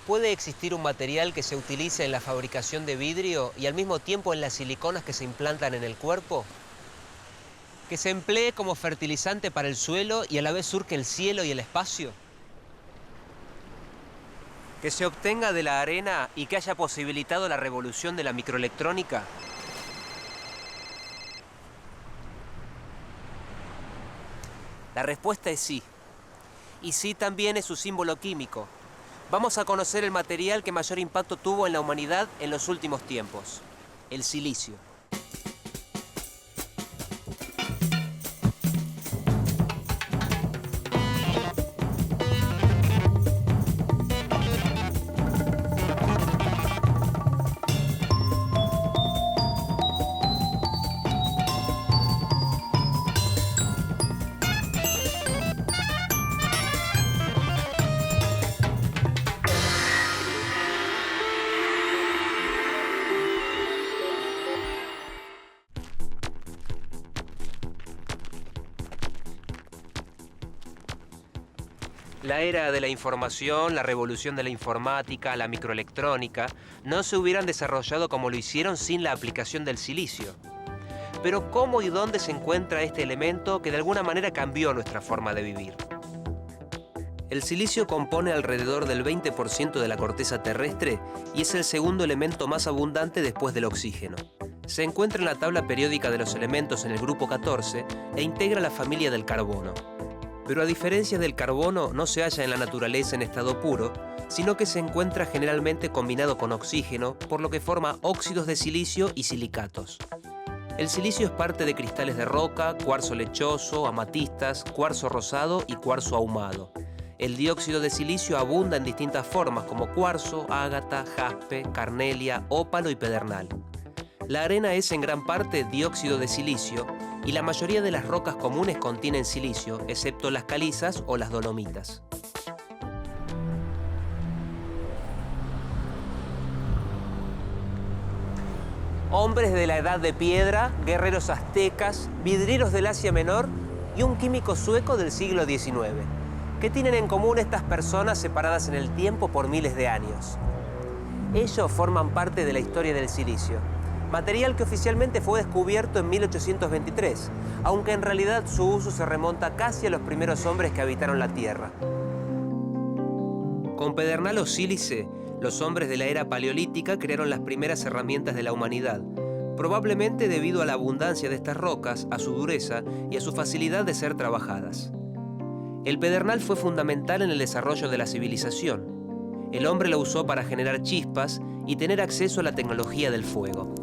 ¿Puede existir un material que se utilice en la fabricación de vidrio y al mismo tiempo en las siliconas que se implantan en el cuerpo? ¿Que se emplee como fertilizante para el suelo y a la vez surque el cielo y el espacio? ¿Que se obtenga de la arena y que haya posibilitado la revolución de la microelectrónica? La respuesta es sí. Y sí también es su símbolo químico. Vamos a conocer el material que mayor impacto tuvo en la humanidad en los últimos tiempos: el silicio. La era de la información, la revolución de la informática, la microelectrónica, no se hubieran desarrollado como lo hicieron sin la aplicación del silicio. Pero ¿cómo y dónde se encuentra este elemento que de alguna manera cambió nuestra forma de vivir? El silicio compone alrededor del 20% de la corteza terrestre y es el segundo elemento más abundante después del oxígeno. Se encuentra en la tabla periódica de los elementos en el grupo 14 e integra la familia del carbono. Pero a diferencia del carbono, no se halla en la naturaleza en estado puro, sino que se encuentra generalmente combinado con oxígeno, por lo que forma óxidos de silicio y silicatos. El silicio es parte de cristales de roca, cuarzo lechoso, amatistas, cuarzo rosado y cuarzo ahumado. El dióxido de silicio abunda en distintas formas como cuarzo, ágata, jaspe, carnelia, ópalo y pedernal. La arena es en gran parte dióxido de silicio y la mayoría de las rocas comunes contienen silicio, excepto las calizas o las dolomitas. Hombres de la Edad de Piedra, guerreros aztecas, vidrieros del Asia Menor y un químico sueco del siglo XIX. ¿Qué tienen en común estas personas separadas en el tiempo por miles de años? Ellos forman parte de la historia del silicio, material que oficialmente fue descubierto en 1823, aunque en realidad su uso se remonta casi a los primeros hombres que habitaron la Tierra. Con pedernal o sílice, los hombres de la era paleolítica crearon las primeras herramientas de la humanidad, probablemente debido a la abundancia de estas rocas, a su dureza y a su facilidad de ser trabajadas. El pedernal fue fundamental en el desarrollo de la civilización. El hombre lo usó para generar chispas y tener acceso a la tecnología del fuego.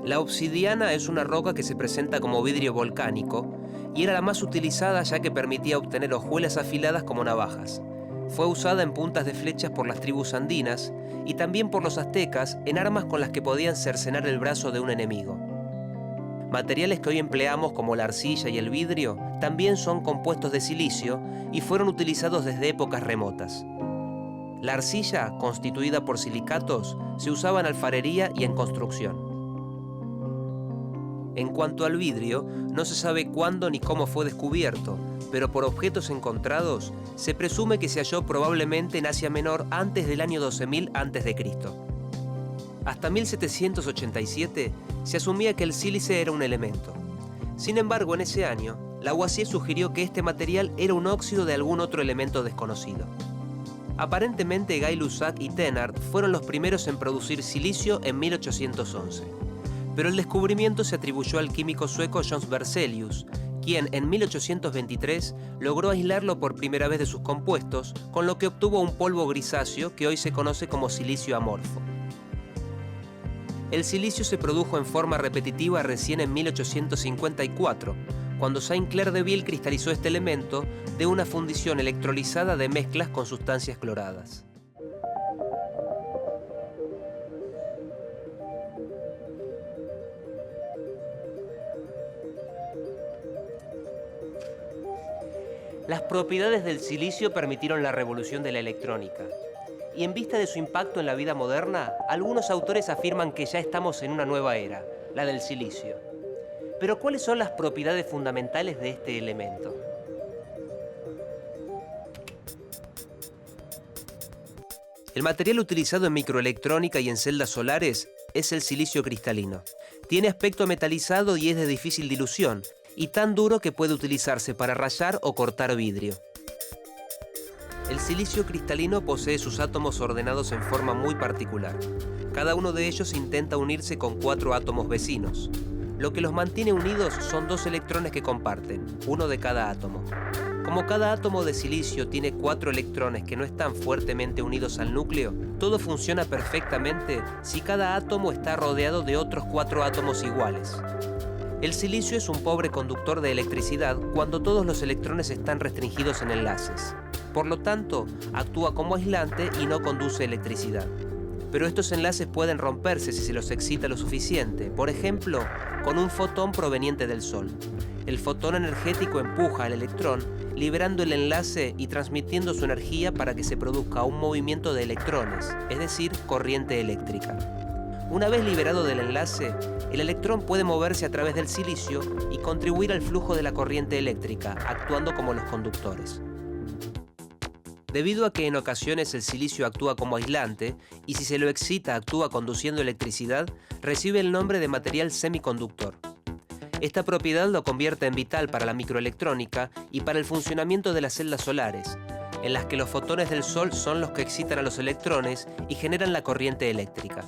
La obsidiana es una roca que se presenta como vidrio volcánico y era la más utilizada ya que permitía obtener hojuelas afiladas como navajas. Fue usada en puntas de flechas por las tribus andinas y también por los aztecas en armas con las que podían cercenar el brazo de un enemigo. Materiales que hoy empleamos como la arcilla y el vidrio también son compuestos de silicio y fueron utilizados desde épocas remotas. La arcilla, constituida por silicatos, se usaba en alfarería y en construcción. En cuanto al vidrio, no se sabe cuándo ni cómo fue descubierto, pero por objetos encontrados, se presume que se halló probablemente en Asia Menor antes del año 12.000 a.C. Hasta 1787 se asumía que el sílice era un elemento. Sin embargo, en ese año, Lavoisier sugirió que este material era un óxido de algún otro elemento desconocido. Aparentemente, Gay-Lussac y Thénard fueron los primeros en producir silicio en 1811. Pero el descubrimiento se atribuyó al químico sueco Jöns Berzelius, quien en 1823 logró aislarlo por primera vez de sus compuestos, con lo que obtuvo un polvo grisáceo que hoy se conoce como silicio amorfo. El silicio se produjo en forma repetitiva recién en 1854, cuando Saint-Clair de Ville cristalizó este elemento de una fundición electrolizada de mezclas con sustancias cloradas. Las propiedades del silicio permitieron la revolución de la electrónica. Y en vista de su impacto en la vida moderna, algunos autores afirman que ya estamos en una nueva era, la del silicio. Pero ¿cuáles son las propiedades fundamentales de este elemento? El material utilizado en microelectrónica y en celdas solares es el silicio cristalino. Tiene aspecto metalizado y es de difícil dilución, y tan duro que puede utilizarse para rayar o cortar vidrio. El silicio cristalino posee sus átomos ordenados en forma muy particular. Cada uno de ellos intenta unirse con 4 átomos vecinos. Lo que los mantiene unidos son 2 electrones que comparten, uno de cada átomo. Como cada átomo de silicio tiene 4 electrones que no están fuertemente unidos al núcleo, todo funciona perfectamente si cada átomo está rodeado de otros 4 átomos iguales. El silicio es un pobre conductor de electricidad cuando todos los electrones están restringidos en enlaces. Por lo tanto, actúa como aislante y no conduce electricidad. Pero estos enlaces pueden romperse si se los excita lo suficiente, por ejemplo, con un fotón proveniente del Sol. El fotón energético empuja al electrón, liberando el enlace y transmitiendo su energía para que se produzca un movimiento de electrones, es decir, corriente eléctrica. Una vez liberado del enlace, el electrón puede moverse a través del silicio y contribuir al flujo de la corriente eléctrica, actuando como los conductores. Debido a que en ocasiones el silicio actúa como aislante y si se lo excita actúa conduciendo electricidad, recibe el nombre de material semiconductor. Esta propiedad lo convierte en vital para la microelectrónica y para el funcionamiento de las celdas solares, en las que los fotones del Sol son los que excitan a los electrones y generan la corriente eléctrica.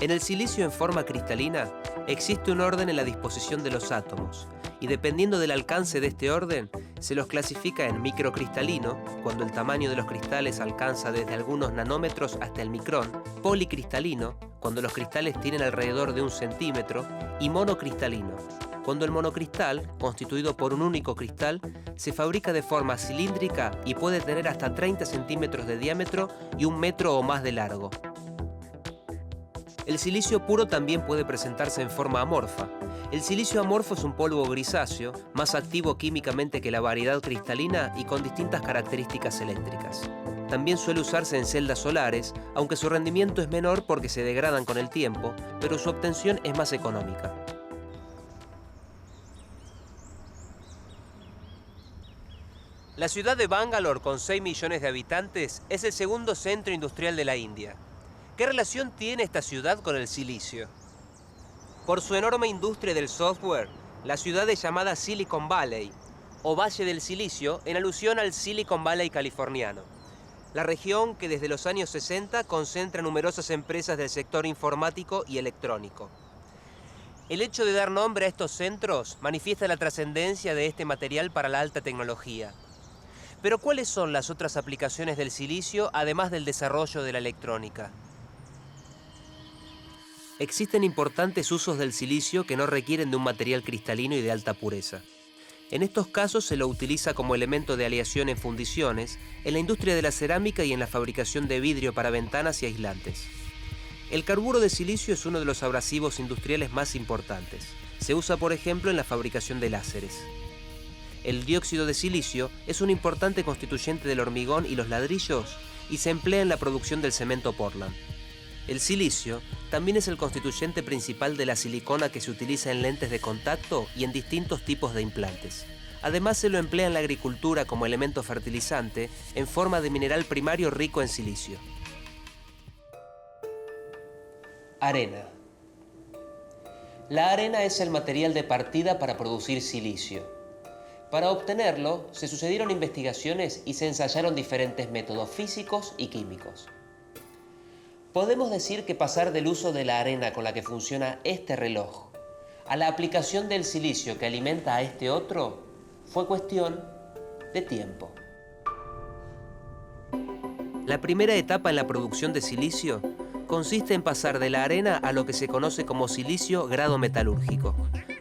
En el silicio en forma cristalina existe un orden en la disposición de los átomos, y dependiendo del alcance de este orden, se los clasifica en microcristalino, cuando el tamaño de los cristales alcanza desde algunos nanómetros hasta el micrón, policristalino, cuando los cristales tienen alrededor de 1 centímetro, y monocristalino, cuando el monocristal, constituido por un único cristal, se fabrica de forma cilíndrica y puede tener hasta 30 centímetros de diámetro y 1 metro o más de largo. El silicio puro también puede presentarse en forma amorfa. El silicio amorfo es un polvo grisáceo, más activo químicamente que la variedad cristalina y con distintas características eléctricas. También suele usarse en celdas solares, aunque su rendimiento es menor porque se degradan con el tiempo, pero su obtención es más económica. La ciudad de Bangalore, con 6 millones de habitantes, es el segundo centro industrial de la India. ¿Qué relación tiene esta ciudad con el silicio? Por su enorme industria del software, la ciudad es llamada Silicon Valley, o Valle del Silicio, en alusión al Silicon Valley californiano. La región que desde los años 60 concentra numerosas empresas del sector informático y electrónico. El hecho de dar nombre a estos centros manifiesta la trascendencia de este material para la alta tecnología. Pero ¿cuáles son las otras aplicaciones del silicio, además del desarrollo de la electrónica? Existen importantes usos del silicio que no requieren de un material cristalino y de alta pureza. En estos casos se lo utiliza como elemento de aleación en fundiciones, en la industria de la cerámica y en la fabricación de vidrio para ventanas y aislantes. El carburo de silicio es uno de los abrasivos industriales más importantes. Se usa, por ejemplo, en la fabricación de láseres. El dióxido de silicio es un importante constituyente del hormigón y los ladrillos y se emplea en la producción del cemento Portland. El silicio también es el constituyente principal de la silicona que se utiliza en lentes de contacto y en distintos tipos de implantes. Además se lo emplea en la agricultura como elemento fertilizante en forma de mineral primario rico en silicio. Arena. La arena es el material de partida para producir silicio. Para obtenerlo, se sucedieron investigaciones y se ensayaron diferentes métodos físicos y químicos. Podemos decir que pasar del uso de la arena con la que funciona este reloj a la aplicación del silicio que alimenta a este otro fue cuestión de tiempo. La primera etapa en la producción de silicio consiste en pasar de la arena a lo que se conoce como silicio grado metalúrgico.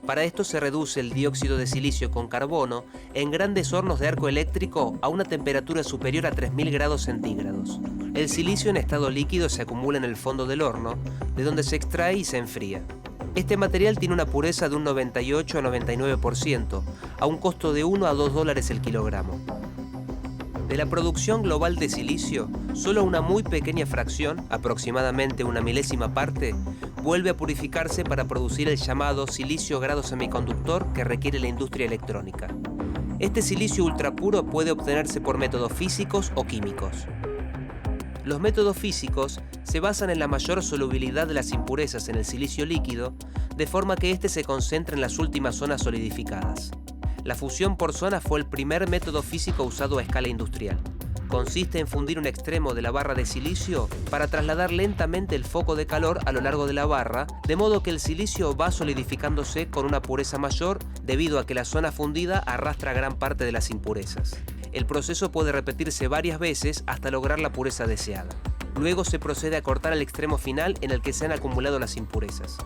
Para esto se reduce el dióxido de silicio con carbono en grandes hornos de arco eléctrico a una temperatura superior a 3000 grados centígrados. El silicio en estado líquido se acumula en el fondo del horno, de donde se extrae y se enfría. Este material tiene una pureza de un 98 a 99%, a un costo de 1 a 2 dólares el kilogramo. De la producción global de silicio, solo una muy pequeña fracción, aproximadamente una milésima parte, vuelve a purificarse para producir el llamado silicio grado semiconductor que requiere la industria electrónica. Este silicio ultrapuro puede obtenerse por métodos físicos o químicos. Los métodos físicos se basan en la mayor solubilidad de las impurezas en el silicio líquido, de forma que éste se concentra en las últimas zonas solidificadas. La fusión por zona fue el primer método físico usado a escala industrial. Consiste en fundir un extremo de la barra de silicio para trasladar lentamente el foco de calor a lo largo de la barra, de modo que el silicio va solidificándose con una pureza mayor debido a que la zona fundida arrastra gran parte de las impurezas. El proceso puede repetirse varias veces hasta lograr la pureza deseada. Luego se procede a cortar el extremo final en el que se han acumulado las impurezas.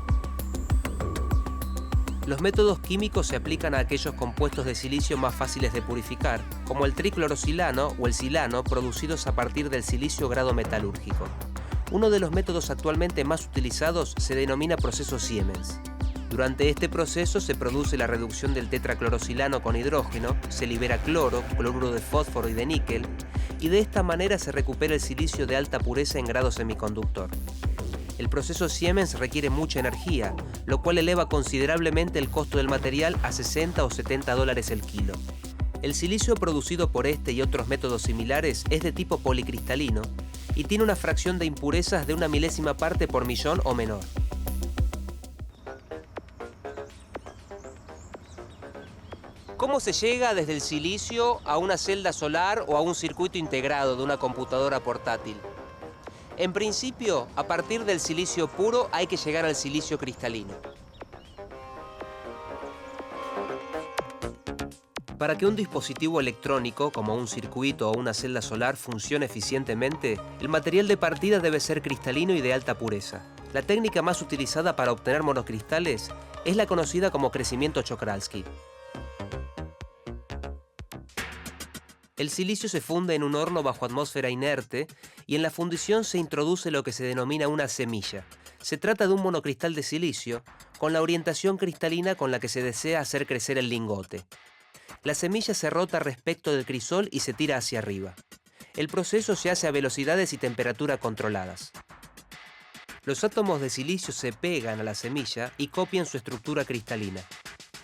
Los métodos químicos se aplican a aquellos compuestos de silicio más fáciles de purificar, como el triclorosilano o el silano, producidos a partir del silicio grado metalúrgico. Uno de los métodos actualmente más utilizados se denomina proceso Siemens. Durante este proceso se produce la reducción del tetraclorosilano con hidrógeno, se libera cloro, cloruro de fósforo y de níquel, y de esta manera se recupera el silicio de alta pureza en grado semiconductor. El proceso Siemens requiere mucha energía, lo cual eleva considerablemente el costo del material a $60 o $70 el kilo. El silicio producido por este y otros métodos similares es de tipo policristalino y tiene una fracción de impurezas de 1 milésima parte por millón o menor. ¿Cómo se llega desde el silicio a una celda solar o a un circuito integrado de una computadora portátil? En principio, a partir del silicio puro hay que llegar al silicio cristalino. Para que un dispositivo electrónico, como un circuito o una celda solar, funcione eficientemente, el material de partida debe ser cristalino y de alta pureza. La técnica más utilizada para obtener monocristales es la conocida como crecimiento Czochralski. El silicio se funde en un horno bajo atmósfera inerte y en la fundición se introduce lo que se denomina una semilla. Se trata de un monocristal de silicio con la orientación cristalina con la que se desea hacer crecer el lingote. La semilla se rota respecto del crisol y se tira hacia arriba. El proceso se hace a velocidades y temperatura controladas. Los átomos de silicio se pegan a la semilla y copian su estructura cristalina.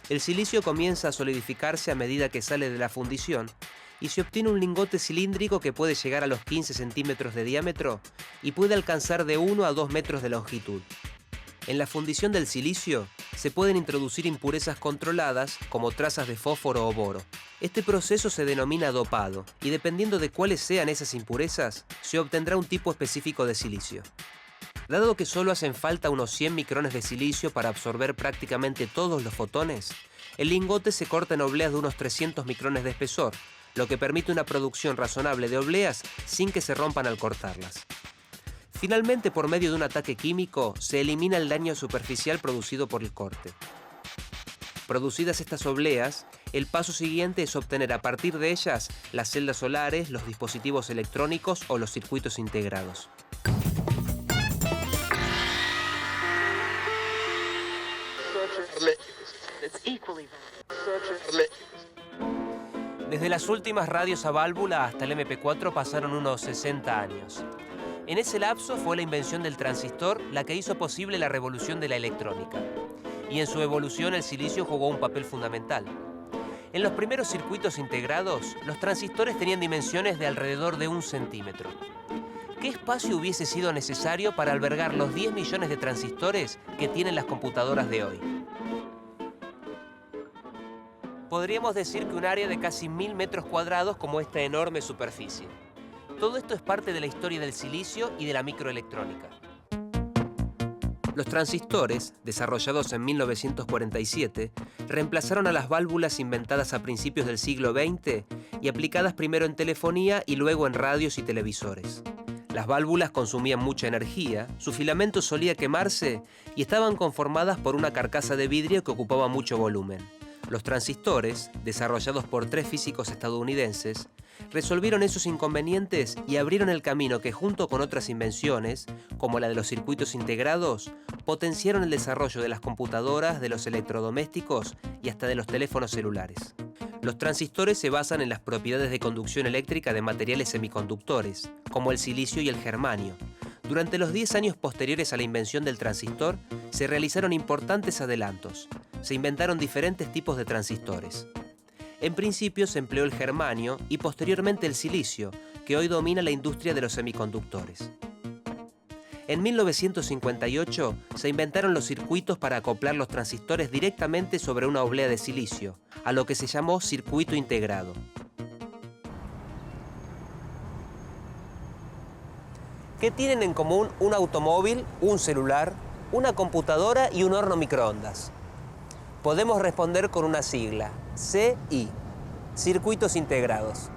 El silicio comienza a solidificarse a medida que sale de la fundición y se obtiene un lingote cilíndrico que puede llegar a los 15 centímetros de diámetro y puede alcanzar de 1 a 2 metros de longitud. En la fundición del silicio se pueden introducir impurezas controladas como trazas de fósforo o boro. Este proceso se denomina dopado y dependiendo de cuáles sean esas impurezas, se obtendrá un tipo específico de silicio. Dado que solo hacen falta unos 100 micrones de silicio para absorber prácticamente todos los fotones, el lingote se corta en obleas de unos 300 micrones de espesor, lo que permite una producción razonable de obleas sin que se rompan al cortarlas. Finalmente, por medio de un ataque químico, se elimina el daño superficial producido por el corte. Producidas estas obleas, el paso siguiente es obtener a partir de ellas las celdas solares, los dispositivos electrónicos o los circuitos integrados. Desde las últimas radios a válvula hasta el MP4 pasaron unos 60 años. En ese lapso fue la invención del transistor la que hizo posible la revolución de la electrónica. Y en su evolución el silicio jugó un papel fundamental. En los primeros circuitos integrados, los transistores tenían dimensiones de alrededor de 1 centímetro. ¿Qué espacio hubiese sido necesario para albergar los 10 millones de transistores que tienen las computadoras de hoy? Podríamos decir que un área de casi 1000 metros cuadrados como esta enorme superficie. Todo esto es parte de la historia del silicio y de la microelectrónica. Los transistores, desarrollados en 1947, reemplazaron a las válvulas inventadas a principios del siglo XX y aplicadas primero en telefonía y luego en radios y televisores. Las válvulas consumían mucha energía, su filamento solía quemarse y estaban conformadas por una carcasa de vidrio que ocupaba mucho volumen. Los transistores, desarrollados por 3 físicos estadounidenses, resolvieron esos inconvenientes y abrieron el camino que, junto con otras invenciones, como la de los circuitos integrados, potenciaron el desarrollo de las computadoras, de los electrodomésticos y hasta de los teléfonos celulares. Los transistores se basan en las propiedades de conducción eléctrica de materiales semiconductores, como el silicio y el germanio. Durante los 10 años posteriores a la invención del transistor, se realizaron importantes adelantos. Se inventaron diferentes tipos de transistores. En principio se empleó el germanio y posteriormente el silicio, que hoy domina la industria de los semiconductores. En 1958 se inventaron los circuitos para acoplar los transistores directamente sobre una oblea de silicio, a lo que se llamó circuito integrado. ¿Qué tienen en común un automóvil, un celular, una computadora y un horno microondas? Podemos responder con una sigla, CI, circuitos integrados.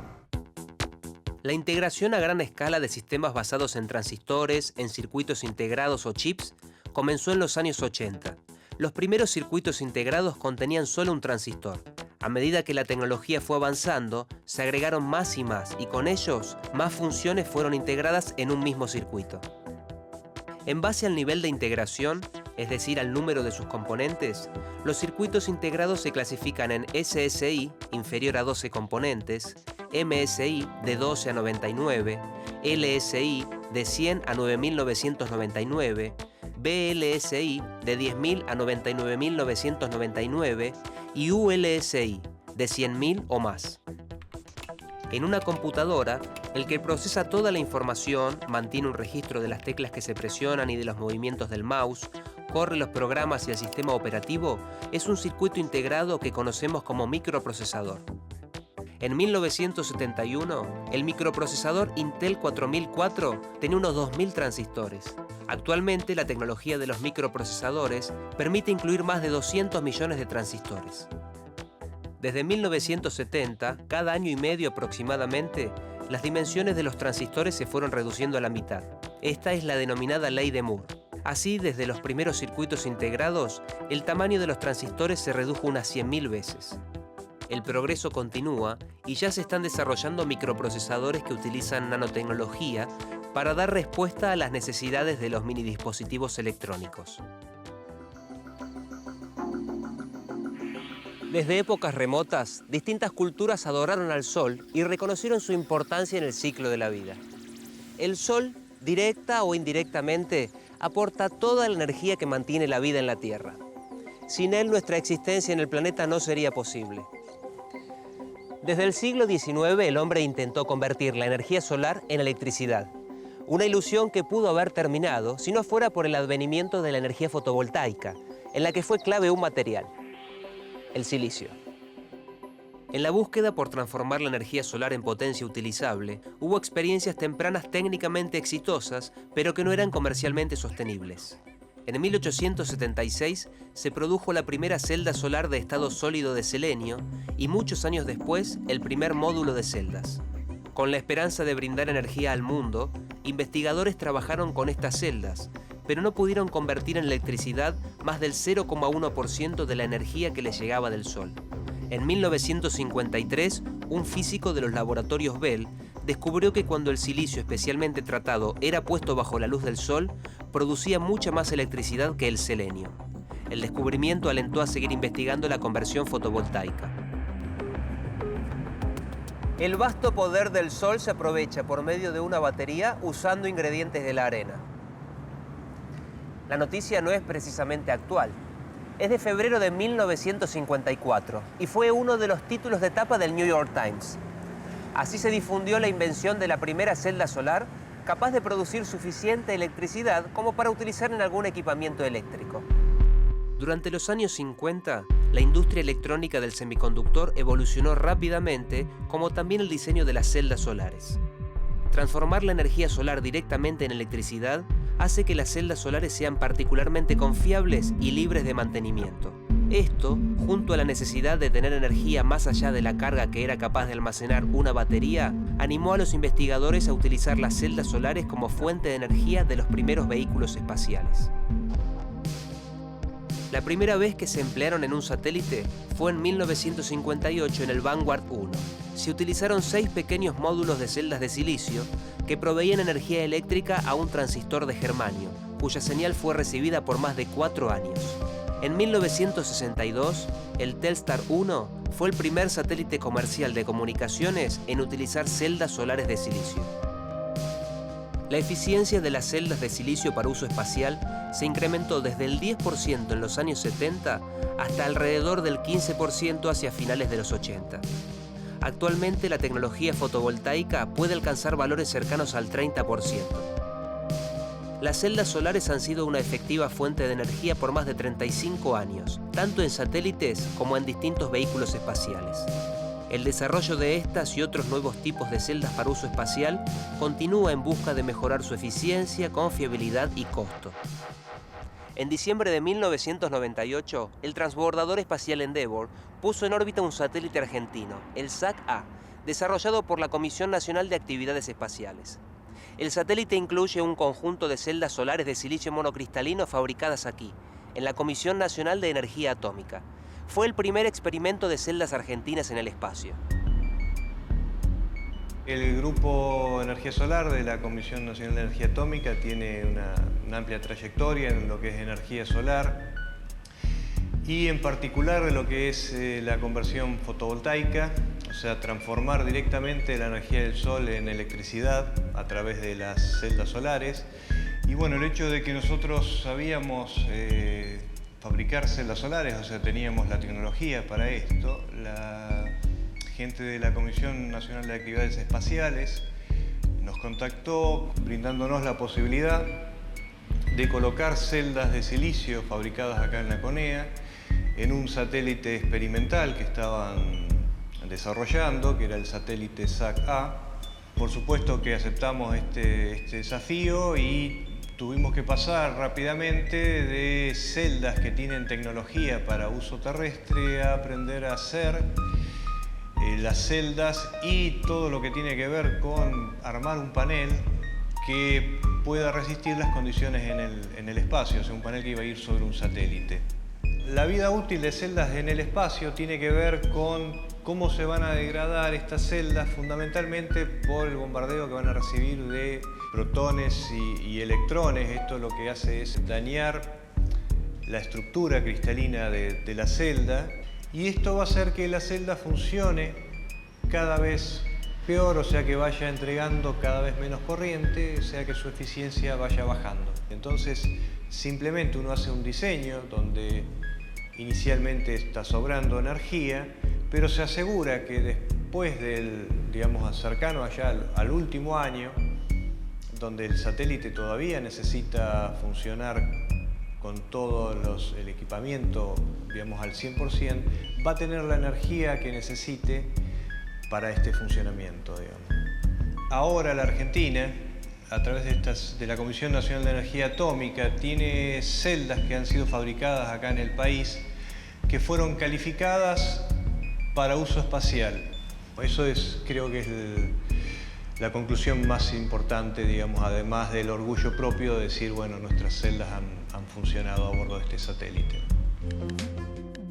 La integración a gran escala de sistemas basados en transistores, en circuitos integrados o chips, comenzó en los años 80. Los primeros circuitos integrados contenían solo un transistor. A medida que la tecnología fue avanzando, se agregaron más y más, y con ellos, más funciones fueron integradas en un mismo circuito. En base al nivel de integración, es decir, al número de sus componentes, los circuitos integrados se clasifican en SSI, inferior a 12 componentes, MSI, de 12 a 99, LSI, de 100 a 9999, BLSI, de 10.000 a 99.999 y ULSI, de 100.000 o más. En una computadora, el que procesa toda la información, mantiene un registro de las teclas que se presionan y de los movimientos del mouse, corre los programas y el sistema operativo, es un circuito integrado que conocemos como microprocesador. En 1971, el microprocesador Intel 4004 tenía unos 2000 transistores. Actualmente, la tecnología de los microprocesadores permite incluir más de 200 millones de transistores. Desde 1970, cada año y medio aproximadamente, las dimensiones de los transistores se fueron reduciendo a la mitad. Esta es la denominada ley de Moore. Así, desde los primeros circuitos integrados, el tamaño de los transistores se redujo unas 100.000 veces. El progreso continúa y ya se están desarrollando microprocesadores que utilizan nanotecnología para dar respuesta a las necesidades de los mini dispositivos electrónicos. Desde épocas remotas, distintas culturas adoraron al Sol y reconocieron su importancia en el ciclo de la vida. El Sol, directa o indirectamente, aporta toda la energía que mantiene la vida en la Tierra. Sin él, nuestra existencia en el planeta no sería posible. Desde el siglo XIX, el hombre intentó convertir la energía solar en electricidad. Una ilusión que pudo haber terminado si no fuera por el advenimiento de la energía fotovoltaica, en la que fue clave un material: el silicio. En la búsqueda por transformar la energía solar en potencia utilizable, hubo experiencias tempranas técnicamente exitosas, pero que no eran comercialmente sostenibles. En 1876 se produjo la primera celda solar de estado sólido de selenio y muchos años después el primer módulo de celdas. Con la esperanza de brindar energía al mundo, investigadores trabajaron con estas celdas, pero no pudieron convertir en electricidad más del 0,1% de la energía que les llegaba del Sol. En 1953, un físico de los laboratorios Bell descubrió que cuando el silicio especialmente tratado era puesto bajo la luz del Sol, producía mucha más electricidad que el selenio. El descubrimiento alentó a seguir investigando la conversión fotovoltaica. El vasto poder del Sol se aprovecha por medio de una batería usando ingredientes de la arena. La noticia no es precisamente actual. Es de febrero de 1954 y fue uno de los títulos de tapa del New York Times. Así se difundió la invención de la primera celda solar capaz de producir suficiente electricidad como para utilizar en algún equipamiento eléctrico. Durante los años 50, la industria electrónica del semiconductor evolucionó rápidamente, como también el diseño de las celdas solares. Transformar la energía solar directamente en electricidad hace que las celdas solares sean particularmente confiables y libres de mantenimiento. Esto, junto a la necesidad de tener energía más allá de la carga que era capaz de almacenar una batería, animó a los investigadores a utilizar las celdas solares como fuente de energía de los primeros vehículos espaciales. La primera vez que se emplearon en un satélite fue en 1958 en el Vanguard 1. Se utilizaron 6 pequeños módulos de celdas de silicio que proveían energía eléctrica a un transistor de germanio, cuya señal fue recibida por más de 4 años. En 1962, el Telstar 1 fue el primer satélite comercial de comunicaciones en utilizar celdas solares de silicio. La eficiencia de las celdas de silicio para uso espacial se incrementó desde el 10% en los años 70 hasta alrededor del 15% hacia finales de los 80. Actualmente la tecnología fotovoltaica puede alcanzar valores cercanos al 30%. Las celdas solares han sido una efectiva fuente de energía por más de 35 años, tanto en satélites como en distintos vehículos espaciales. El desarrollo de estas y otros nuevos tipos de celdas para uso espacial continúa en busca de mejorar su eficiencia, confiabilidad y costo. En diciembre de 1998, el transbordador espacial Endeavour puso en órbita un satélite argentino, el SAC-A, desarrollado por la Comisión Nacional de Actividades Espaciales. El satélite incluye un conjunto de celdas solares de silicio monocristalino fabricadas aquí, en la Comisión Nacional de Energía Atómica. Fue el primer experimento de celdas argentinas en el espacio. El Grupo Energía Solar de la Comisión Nacional de Energía Atómica tiene una amplia trayectoria en lo que es energía solar y en particular en lo que es la conversión fotovoltaica, o sea, transformar directamente la energía del sol en electricidad a través de las celdas solares. Y bueno, el hecho de que nosotros sabíamos fabricar celdas solares, o sea, teníamos la tecnología para esto, la gente de la Comisión Nacional de Actividades Espaciales nos contactó brindándonos la posibilidad de colocar celdas de silicio fabricadas acá en la CONEA en un satélite experimental que estaban desarrollando, que era el satélite SAC-A. Por supuesto que aceptamos este desafío y tuvimos que pasar rápidamente de celdas que tienen tecnología para uso terrestre a aprender a hacer las celdas y todo lo que tiene que ver con armar un panel que pueda resistir las condiciones en el espacio, o sea, un panel que iba a ir sobre un satélite. La vida útil de celdas en el espacio tiene que ver con cómo se van a degradar estas celdas, fundamentalmente por el bombardeo que van a recibir de protones y electrones. Esto lo que hace es dañar la estructura cristalina de la celda, y esto va a hacer que la celda funcione cada vez peor, o sea que vaya entregando cada vez menos corriente, o sea que su eficiencia vaya bajando. Entonces, simplemente uno hace un diseño donde inicialmente está sobrando energía, pero se asegura que después del, digamos, cercano allá al último año, donde el satélite todavía necesita funcionar con todo el equipamiento, digamos, al 100%, va a tener la energía que necesite para este funcionamiento, digamos. Ahora la Argentina, a través de la Comisión Nacional de Energía Atómica, tiene celdas que han sido fabricadas acá en el país que fueron calificadas para uso espacial. Eso creo que es la conclusión más importante, digamos, además del orgullo propio de decir, bueno, nuestras celdas han funcionado a bordo de este satélite.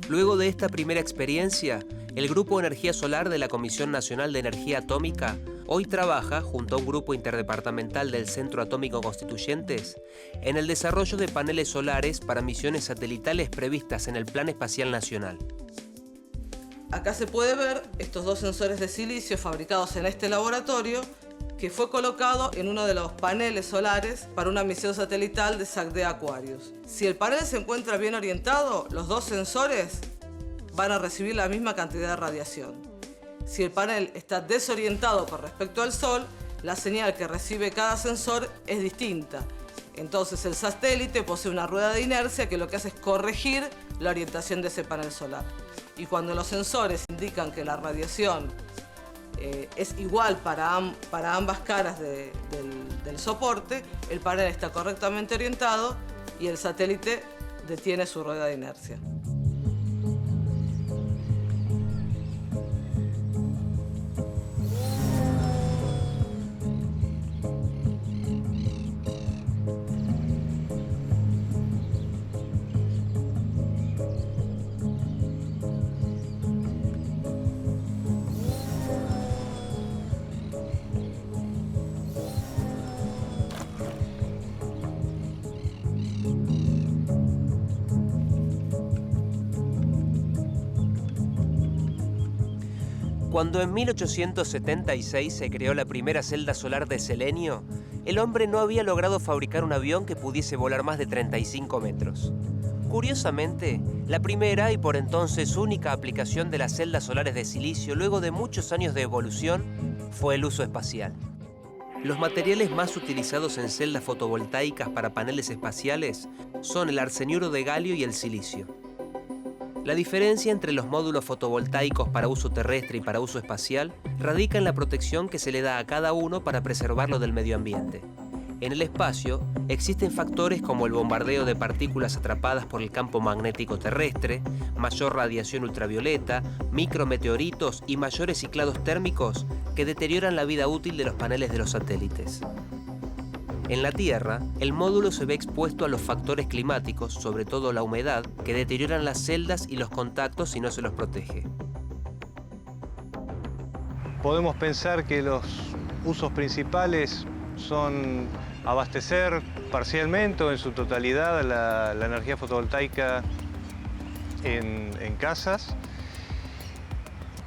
Luego de esta primera experiencia, el Grupo Energía Solar de la Comisión Nacional de Energía Atómica hoy trabaja, junto a un grupo interdepartamental del Centro Atómico Constituyentes, en el desarrollo de paneles solares para misiones satelitales previstas en el Plan Espacial Nacional. Acá se puede ver estos dos sensores de silicio fabricados en este laboratorio, que fue colocado en uno de los paneles solares para una misión satelital de SAC-D Aquarius. Si el panel se encuentra bien orientado, los dos sensores van a recibir la misma cantidad de radiación. Si el panel está desorientado con respecto al Sol, la señal que recibe cada sensor es distinta. Entonces el satélite posee una rueda de inercia que lo que hace es corregir la orientación de ese panel solar. Y cuando los sensores indican que la radiación es igual para ambas caras del soporte, el panel está correctamente orientado y el satélite detiene su rueda de inercia. Cuando en 1876 se creó la primera celda solar de selenio, el hombre no había logrado fabricar un avión que pudiese volar más de 35 metros. Curiosamente, la primera y por entonces única aplicación de las celdas solares de silicio luego de muchos años de evolución fue el uso espacial. Los materiales más utilizados en celdas fotovoltaicas para paneles espaciales son el arseniuro de galio y el silicio. La diferencia entre los módulos fotovoltaicos para uso terrestre y para uso espacial radica en la protección que se le da a cada uno para preservarlo del medio ambiente. En el espacio existen factores como el bombardeo de partículas atrapadas por el campo magnético terrestre, mayor radiación ultravioleta, micrometeoritos y mayores ciclados térmicos que deterioran la vida útil de los paneles de los satélites. En la Tierra, el módulo se ve expuesto a los factores climáticos, sobre todo la humedad, que deterioran las celdas y los contactos si no se los protege. Podemos pensar que los usos principales son abastecer parcialmente o en su totalidad la energía fotovoltaica en casas,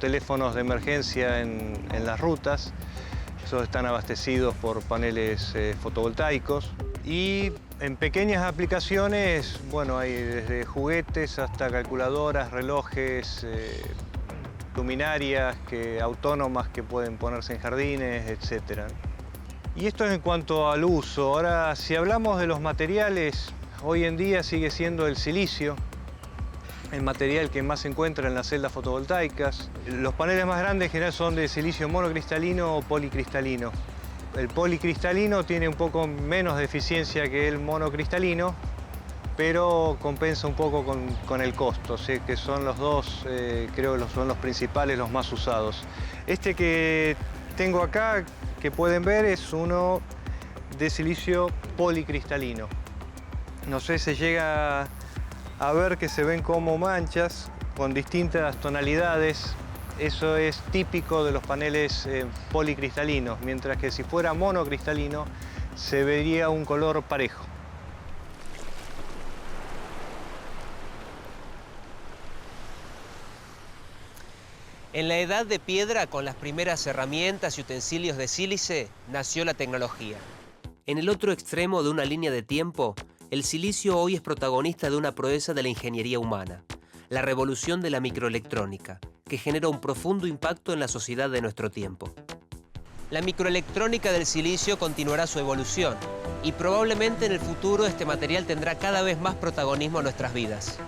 teléfonos de emergencia en las rutas, esos están abastecidos por paneles fotovoltaicos, y en pequeñas aplicaciones, bueno, hay desde juguetes hasta calculadoras, relojes, luminarias autónomas que pueden ponerse en jardines, etc. Y esto es en cuanto al uso. Ahora, si hablamos de los materiales, hoy en día sigue siendo el silicio el material que más se encuentra en las celdas fotovoltaicas. Los paneles más grandes en general son de silicio monocristalino o policristalino. El policristalino tiene un poco menos de eficiencia que el monocristalino, pero compensa un poco con el costo. O sea que son los dos, creo que son los principales, los más usados. Este que tengo acá, que pueden ver, es uno de silicio policristalino. No sé, se llega a ver que se ven como manchas con distintas tonalidades. Eso es típico de los paneles policristalinos, mientras que si fuera monocristalino se vería un color parejo. En la edad de piedra, con las primeras herramientas y utensilios de sílice, nació la tecnología. En el otro extremo de una línea de tiempo, el silicio hoy es protagonista de una proeza de la ingeniería humana, la revolución de la microelectrónica, que genera un profundo impacto en la sociedad de nuestro tiempo. La microelectrónica del silicio continuará su evolución y probablemente en el futuro este material tendrá cada vez más protagonismo en nuestras vidas.